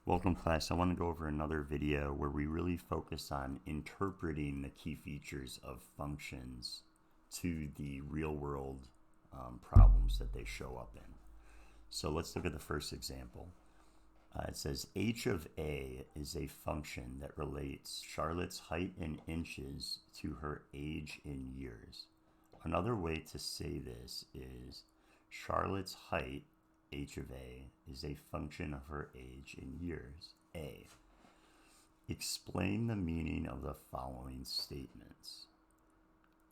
Welcome class. I want to go over another video where we really focus on interpreting the key features of functions to the real world problems that they show up in. So let's look at the first example. It says h of a is a function that relates Charlotte's height in inches to her age in years. Another way to say this is Charlotte's height, h of a, is a function of her age in years, a. Explain the meaning of the following statements.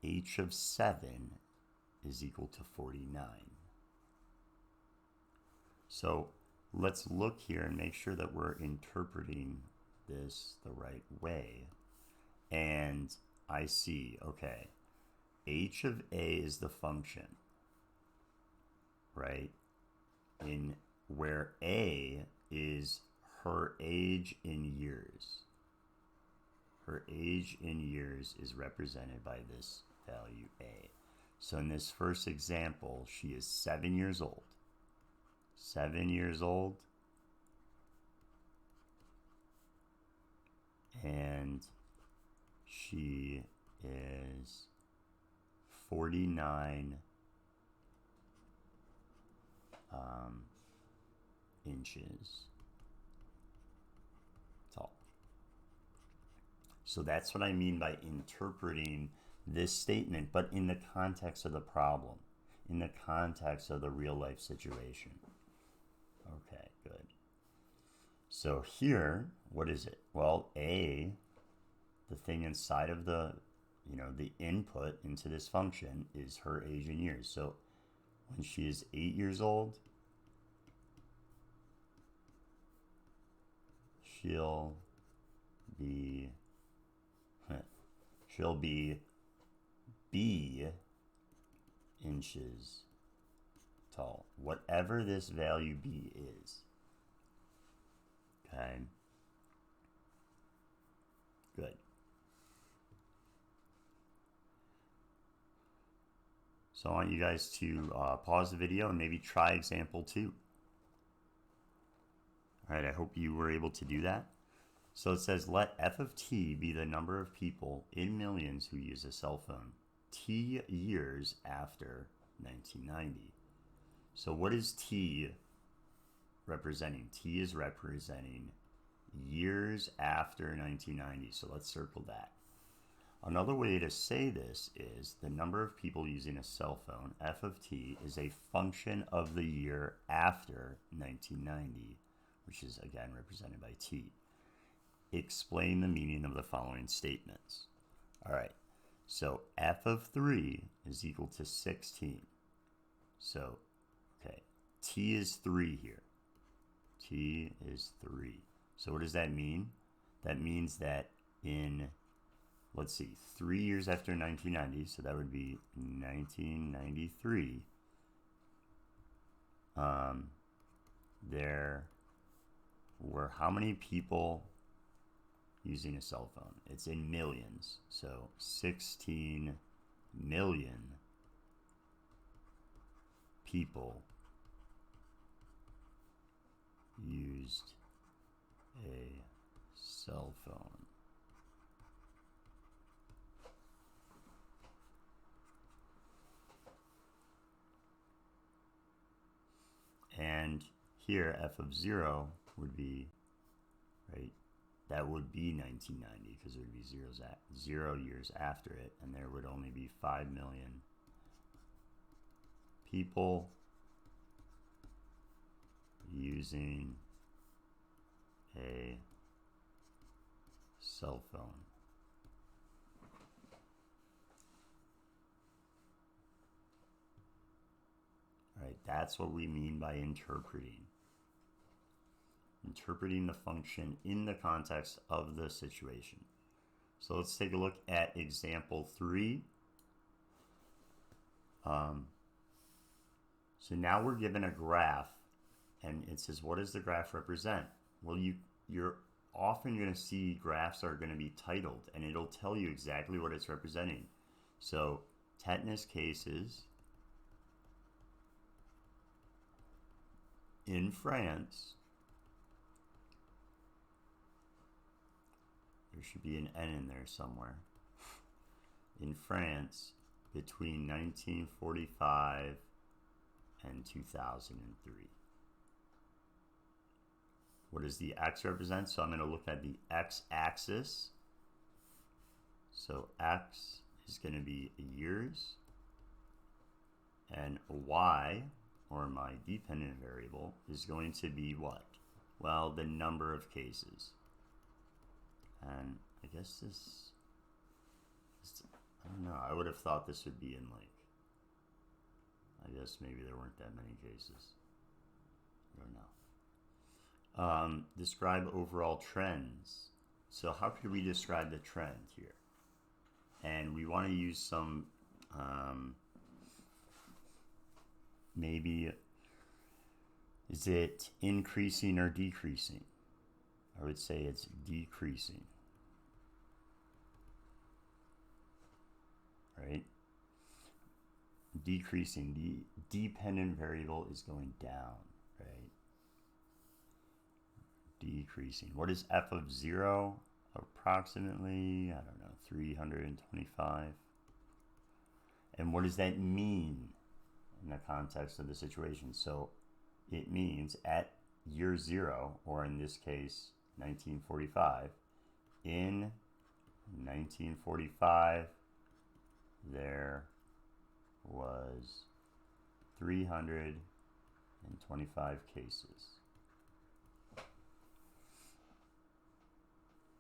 H of 7 is equal to 49. So let's look here and make sure that we're interpreting this the right way. And I see, okay, h of a is the function, right? In where a is her age in years. Her age in years is represented by this value a. So in this first example, she is 7 years old. 7 years old. And she is 49 inches tall. So that's what I mean by interpreting this statement, but in the context of the problem, in the context of the real life situation. Okay, good. So here, what is it? Well, a, the thing inside of the, the input into this function is her age in years. So when she is 8 years old, she'll be b inches tall, whatever this value b is. Okay, good. So I want you guys to pause the video and maybe try example 2. All right, I hope you were able to do that. So it says, let f of t be the number of people in millions who use a cell phone t years after 1990. So what is t representing? T is representing years after 1990. So let's circle that. Another way to say this is the number of people using a cell phone, f of t, is a function of the year after 1990, which is again represented by t. Explain the meaning of the following statements. All right, so f of 3 is equal to 16. So, okay, t is 3 here. T is 3. So what does that mean? That means that in, let's see, 3 years after 1990, so that would be 1993, there were how many people using a cell phone? It's in millions. So 16 million people used a cell phone. And here f of 0 would be, right, that would be 1990 because it would be 0 years after it, and there would only be 5 million people using a cell phone. All right, that's what we mean by interpreting. Interpreting the function in the context of the situation. So let's take a look at example 3. So now we're given a graph, and it says, what does the graph represent? Well, you're often going to see graphs are going to be titled, and it'll tell you exactly what it's representing. So tetanus cases in France should be an N in there somewhere. In France, between 1945 and 2003. What does the X represent? So I'm going to look at the X-axis. So X is going to be years, and Y, or my dependent variable, is going to be what? Well, the number of cases. And I guess this I don't know, I would have thought this would be in like, I guess maybe there weren't that many cases. I don't know. Describe overall trends. So how could we describe the trend here? And we want to use some, maybe, is it increasing or decreasing? I would say it's decreasing. Right? Decreasing. The dependent variable is going down, right? Decreasing. What is f of 0? Approximately, I don't know, 325. And what does that mean in the context of the situation? So it means at year 0, or in this case, 1945, in 1945, there was 325 cases.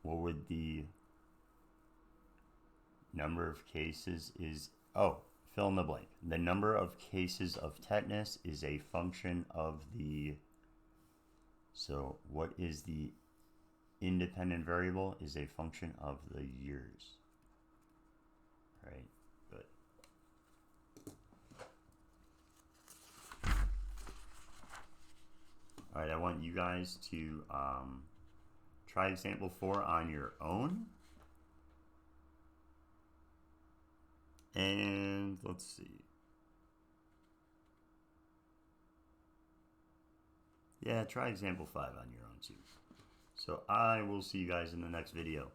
What would the number of cases is? Oh, fill in the blank. The number of cases of tetanus is a function of the, so what is the independent variable? Is a function of the years. Right? Good. All right, I want you guys to try example 4 on your own. And let's see. Yeah, try example 5 on your own too. So I will see you guys in the next video.